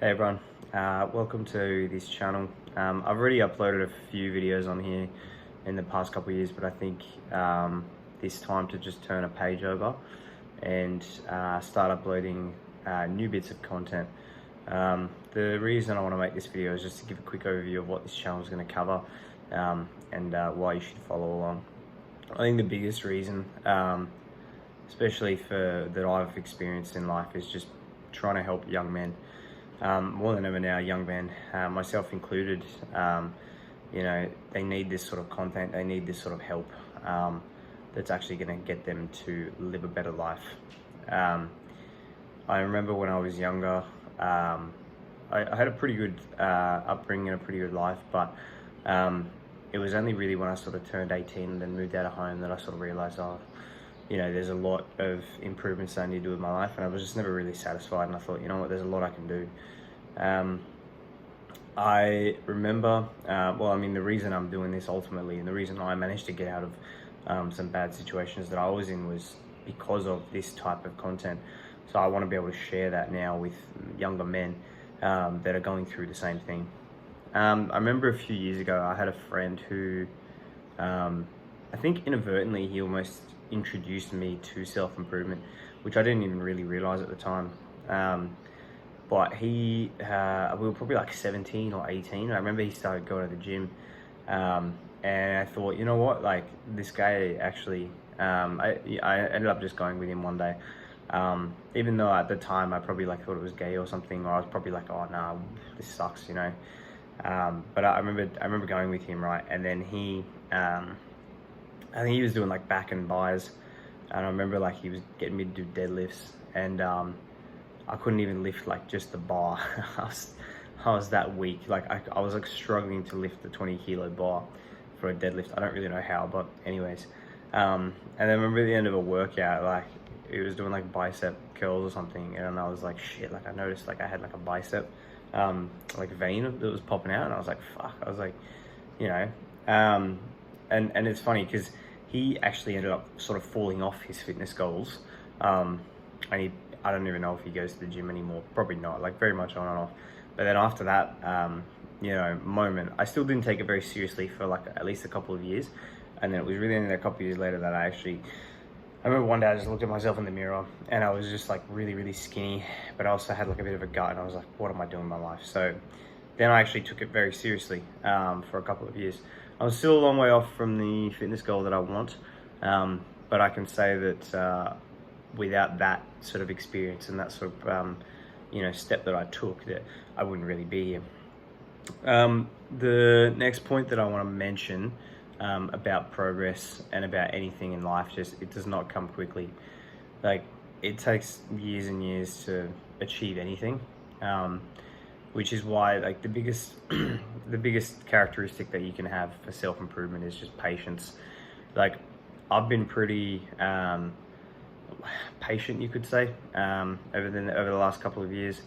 Hey everyone, welcome to this channel. I've already uploaded a few videos on here in the past couple of years, but I think it's time to just turn a page over and start uploading new bits of content. The reason I want to make this video is just to give a quick overview of what this channel is going to cover and why you should follow along. I think the biggest reason, especially that I've experienced in life, is just trying to help young men. More than ever now, young men, myself included, they need this sort of content, they need this sort of help that's actually going to get them to live a better life. I remember when I was younger, I had a pretty good upbringing and a pretty good life, but it was only really when I sort of turned 18 and then moved out of home that I sort of realised, there's a lot of improvements I need to do with my life, and I was just never really satisfied. And I thought, there's a lot I can do. I remember, the reason I'm doing this ultimately, and the reason I managed to get out of some bad situations that I was in, was because of this type of content. So I want to be able to share that now with younger men that are going through the same thing. I remember a few years ago, I had a friend who, I think inadvertently, he almost introduced me to self-improvement, which I didn't even really realize at the time. But we were probably like 17 or 18. I remember he started going to the gym, and I thought, you know what, like, this guy actually, I ended up just going with him one day. Even though at the time I probably thought it was gay or something, or I was probably like, oh nah, this sucks, but I remember going with him, right? And then I think he was doing like back and buys, and I remember he was getting me to do deadlifts, and I couldn't even lift just the bar. I was that weak. I was struggling to lift the 20-kilo bar for a deadlift. I don't really know how, but anyways. And then I remember at the end of a workout, it was doing bicep curls or something, and I was like, shit, I noticed I had a bicep vein that was popping out, and I was like, fuck. I was like, and it's funny because he actually ended up sort of falling off his fitness goals. And I don't even know if he goes to the gym anymore. Probably not, very much on and off. But then after that, moment, I still didn't take it very seriously for at least a couple of years. And then it was really only a couple of years later that I remember one day I just looked at myself in the mirror, and I was just really, really skinny, but I also had a bit of a gut, and I was like, what am I doing in my life? So then I actually took it very seriously for a couple of years. I was still a long way off from the fitness goal that I want, but I can say that without that sort of experience and that sort of step that I took, that I wouldn't really be here. The next point that I want to mention about progress and about anything in life, it does not come quickly. It takes years and years to achieve anything. Which is why the biggest the biggest characteristic that you can have for self-improvement is just patience. I've been pretty patient, you could say, over the last couple of years.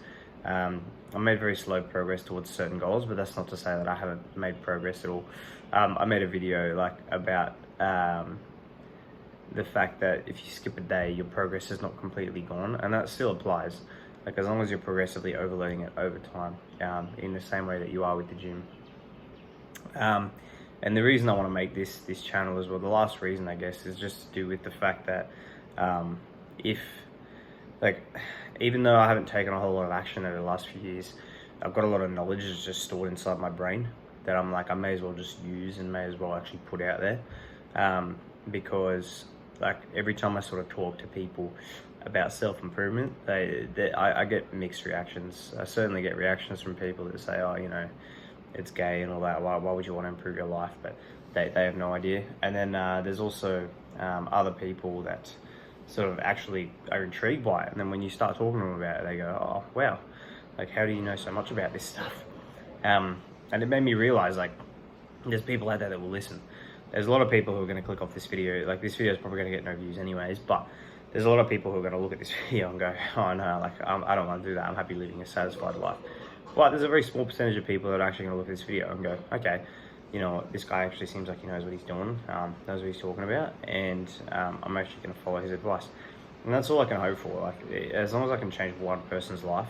I made very slow progress towards certain goals, but that's not to say that I haven't made progress at all. I made a video about the fact that if you skip a day, your progress is not completely gone, and that still applies. As long as you're progressively overloading it over time, in the same way that you are with the gym. And the reason I want to make this channel as well, the last reason I guess, is just to do with the fact that even though I haven't taken a whole lot of action over the last few years, I've got a lot of knowledge that's just stored inside my brain that I'm I may as well just use and may as well actually put out there. Because every time I sort of talk to people about self-improvement, I get mixed reactions. I certainly get reactions from people that say, it's gay and all that, why would you want to improve your life? But they have no idea. And then there's also other people that sort of actually are intrigued by it, and then when you start talking to them about it, they go, oh wow, how do you know so much about this stuff? And it made me realize there's people out there that will listen. There's a lot of people who are going to click off this video. This video is probably going to get no views anyways, but there's a lot of people who are going to look at this video and go, oh no, I don't want to do that. I'm happy living a satisfied life. But there's a very small percentage of people that are actually going to look at this video and go, okay, this guy actually seems like he knows what he's doing, knows what he's talking about, and I'm actually going to follow his advice. And that's all I can hope for. As long as I can change one person's life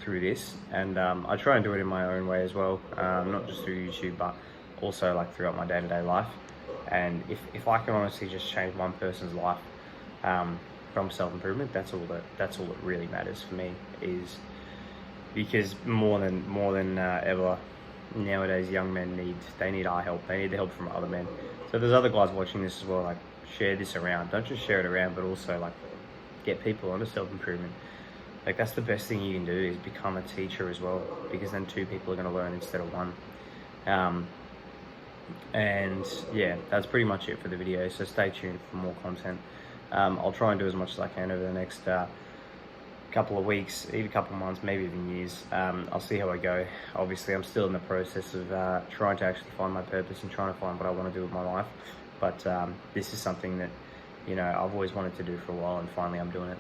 through this, and I try and do it in my own way as well, not just through YouTube, but also like throughout my day-to-day life. And if I can honestly just change one person's life from self-improvement, that's all that really matters for me. Is because more than ever nowadays, young men need our help. They need the help from other men. So if there's other guys watching this as well, like, share this around. Don't just share it around, but also like get people onto self-improvement. Like, that's the best thing you can do, is become a teacher as well, because then two people are going to learn instead of one. And yeah, that's pretty much it for the video, so stay tuned for more content. I'll try and do as much as I can over the next couple of weeks, even a couple of months, maybe even years. I'll see how I go. Obviously, I'm still in the process of trying to actually find my purpose and trying to find what I want to do with my life. But this is something that, you know, I've always wanted to do for a while, and finally I'm doing it.